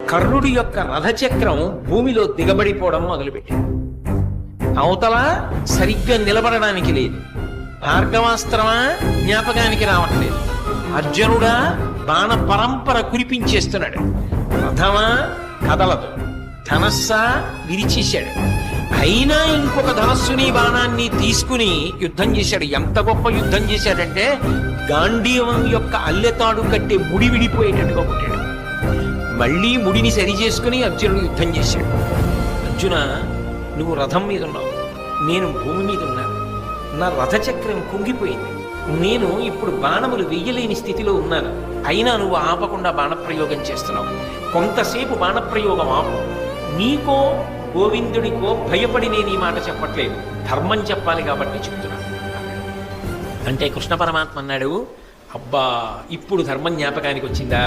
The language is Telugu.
కర్ణుడి యొక్క రథచక్రం భూమిలో దిగబడిపోవడం మొదలుపెట్టింది. అవతల సరిగ్గా నిలబడడానికి లేదు. భార్గవాస్త్రమా జ్ఞాపకానికి రావట్లేదు. అర్జునుడా బాణ పరంపర కురిపించేస్తున్నాడు. రథమా కదలదు. ధనస్సా విరిచేశాడు. అయినా ఇంకొక ధనస్సుని బాణాన్ని తీసుకుని యుద్ధం చేశాడు. ఎంత గొప్ప యుద్ధం చేశాడంటే గాంధీవం యొక్క అల్లెతాడు కట్టే ముడి విడిపోయేటట్టుగా కొట్టాడు. మళ్ళీ ముడిని సరి చేసుకుని అర్జునుడు యుద్ధం చేశాడు. అర్జున, నువ్వు రథం మీద ఉన్నావు, నేను భూమి మీద ఉన్నాను. నా రథచక్రం కుంగిపోయింది. నేను ఇప్పుడు బాణములు వెయ్యలేని స్థితిలో ఉన్నాను. అయినా నువ్వు ఆపకుండా బాణప్రయోగం చేస్తున్నావు. కొంతసేపు బాణప్రయోగం ఆపు. నీకో గోవిందుడికో భయపడి నేను ఈ మాట చెప్పట్లేదు, ధర్మం చెప్పాలి కాబట్టి చెప్తున్నాను అంటే కృష్ణ పరమాత్మ అన్నాడు, అబ్బా ఇప్పుడు ధర్మం జ్ఞాపకానికి వచ్చిందా?